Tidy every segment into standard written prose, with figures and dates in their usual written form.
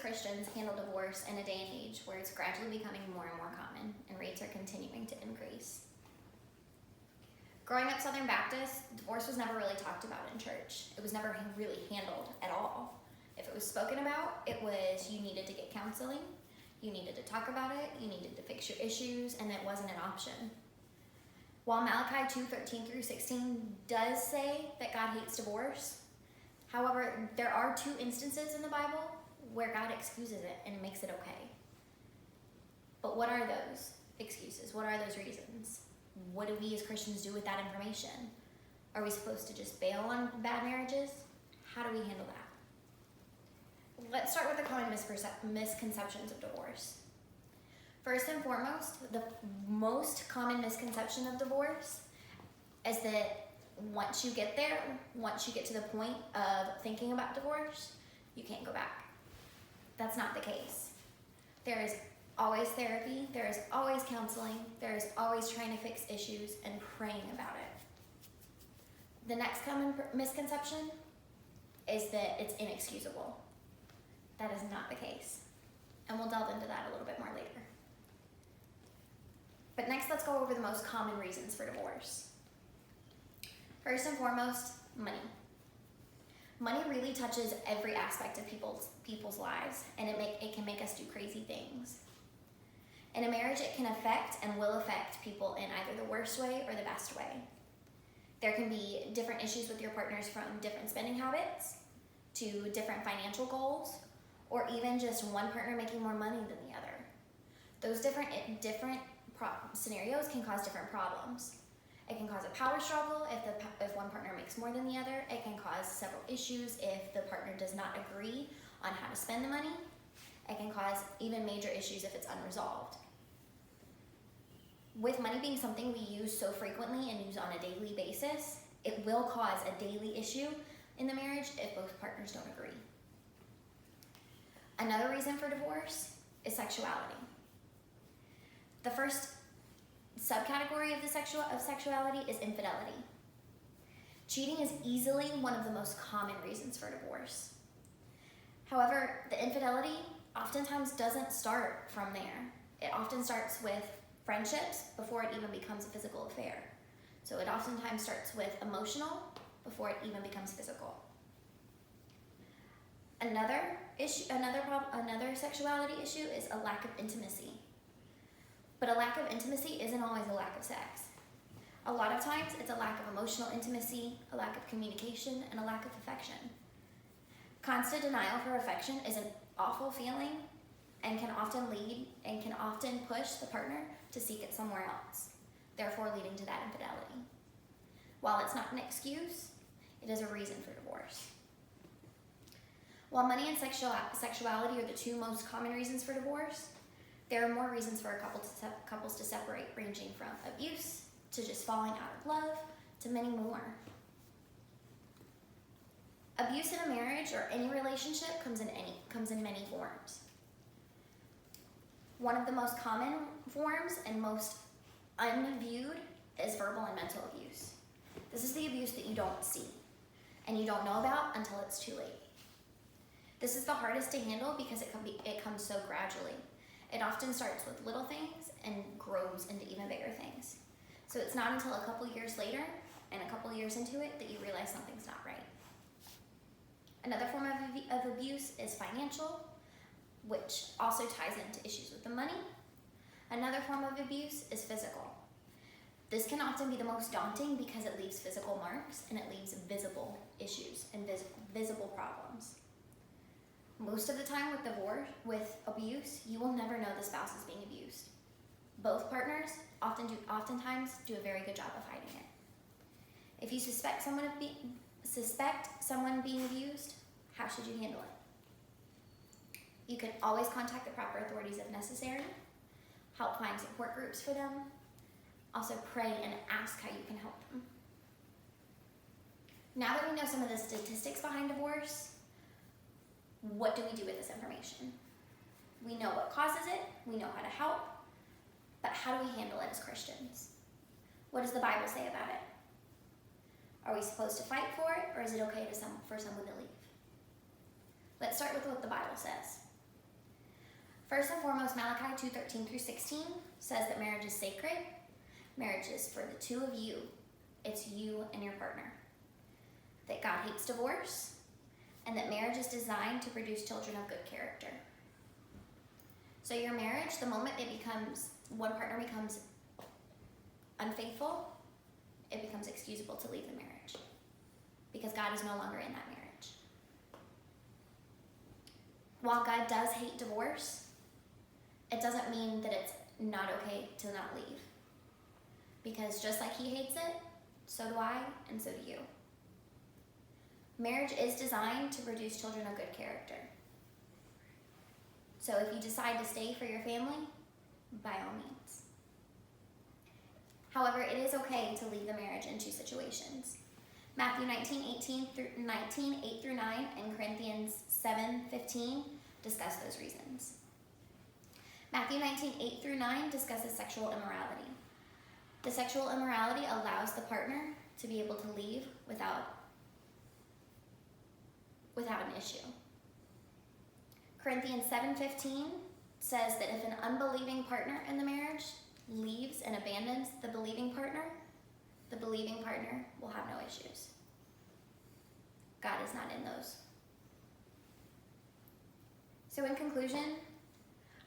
Christians handle divorce in a day and age where it's gradually becoming more and more common and rates are continuing to increase? Growing up Southern Baptist, divorce was never really talked about in church. It was never really handled at all. If it was spoken about, it was you needed to get counseling, you needed to talk about it, you needed to fix your issues, and it wasn't an option. While Malachi 2:13 through 16 does say that God hates divorce, however, there are 2 instances in the Bible where God excuses it and makes it okay. But what are those excuses? What are those reasons? What do we as Christians do with that information? Are we supposed to just bail on bad marriages? How do we handle that? Let's start with the common misconceptions of divorce. First and foremost, the most common misconception of divorce is that once you get there, once you get to the point of thinking about divorce, you can't go back. That's not the case. There is always therapy, there is always counseling, there is always trying to fix issues and praying about it. The next common misconception is that it's inexcusable. That is not the case. And we'll delve into that a little bit more later. But next, let's go over the most common reasons for divorce. First and foremost, money. Money really touches every aspect of people's lives, and it can make us do crazy things. In a marriage, it can affect and will affect people in either the worst way or the best way. There can be different issues with your partners, from different spending habits to different financial goals, or even just one partner making more money than the other. Those different scenarios can cause different problems. It can cause a power struggle if one partner makes more than the other. It can cause several issues if the partner does not agree on how to spend the money. It can cause even major issues if it's unresolved. With money being something we use so frequently and use on a daily basis, it will cause a daily issue in the marriage if both partners don't agree. Another reason for divorce is sexuality. The first subcategory of sexuality is infidelity. Cheating is easily one of the most common reasons for divorce. However, the infidelity oftentimes doesn't start from there. It often starts with friendships before it even becomes a physical affair. So it oftentimes starts with emotional before it even becomes physical. Another sexuality issue is a lack of intimacy. But a lack of intimacy isn't always a lack of sex. A lot of times it's a lack of emotional intimacy, a lack of communication, and a lack of affection. Constant denial for affection is an awful feeling and can often push the partner to seek it somewhere else, therefore leading to that infidelity. While it's not an excuse, it is a reason for divorce. While money and sexuality are the 2 most common reasons for divorce, there are more reasons for couples to separate, ranging from abuse to just falling out of love to many more. Abuse in a marriage or any relationship comes in many forms. One of the most common forms and most unviewed is verbal and mental abuse. This is the abuse that you don't see and you don't know about until it's too late. This is the hardest to handle because it comes so gradually. It often starts with little things and grows into even bigger things. So it's not until a couple years later and a couple years into it that you realize something's not right. Another form of abuse is financial, which also ties into issues with the money. Another form of abuse is physical. This can often be the most daunting because it leaves physical marks and it leaves visible issues and visible problems. Most of the time with abuse, you will never know the spouse is being abused. Both partners oftentimes do a very good job of hiding it. If you suspect someone being abused, how should you handle it? You can always contact the proper authorities if necessary, help find support groups for them, also pray and ask how you can help them. Now that we know some of the statistics behind divorce, what do we do with this information? We know what causes it, we know how to help, but how do we handle it as Christians? What does the Bible say about it? Are we supposed to fight for it, or is it okay for someone to leave? Let's start with what the Bible says. First and foremost, Malachi 2:13 through 16 says that marriage is sacred. Marriage is for the two of you. It's you and your partner. That God hates divorce, and that marriage is designed to produce children of good character. So your marriage, the moment one partner becomes unfaithful, it becomes excusable to leave the marriage because God is no longer in that marriage. While God does hate divorce, it doesn't mean that it's not okay to not leave. Because just like he hates it, so do I, and so do you. Marriage is designed to produce children of good character. So if you decide to stay for your family, by all means. However, it is okay to leave the marriage in two situations. Matthew 19:8 through 9, and Corinthians 7:15 discuss those reasons. Matthew 19:8 through 9 discusses sexual immorality. The sexual immorality allows the partner to be able to leave without an issue. Corinthians 7:15 says that if an unbelieving partner in the marriage leaves and abandons the believing partner will have no issues. God is not in those. So in conclusion,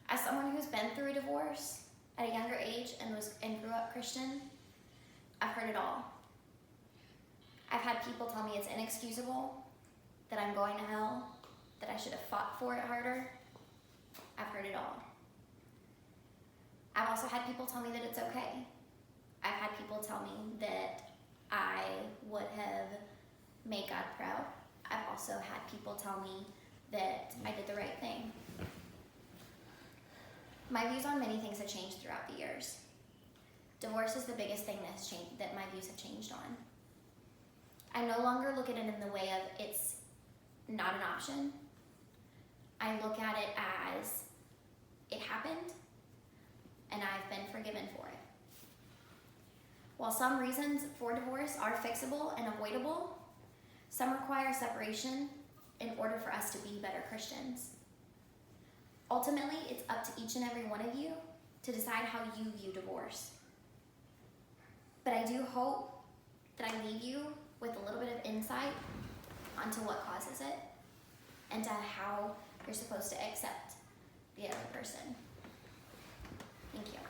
as someone who's been through a divorce at a younger age and grew up Christian, I've heard it all. I've had people tell me it's inexcusable, that I'm going to hell, that I should have fought for it harder. I've heard it all. I've also had people tell me that it's okay. I've had people tell me that I would have made God proud. I've also had people tell me that I did the right thing. My views on many things have changed throughout the years. Divorce is the biggest thing that my views have changed on. I no longer look at it in the way of it's not an option. I look at it as it happened and I've been forgiven for it. While some reasons for divorce are fixable and avoidable, some require separation in order for us to be better Christians. Ultimately, it's up to each and every one of you to decide how you view divorce. But I do hope that I leave you with a little bit of insight onto what causes it and to how you're supposed to accept the other person. Thank you.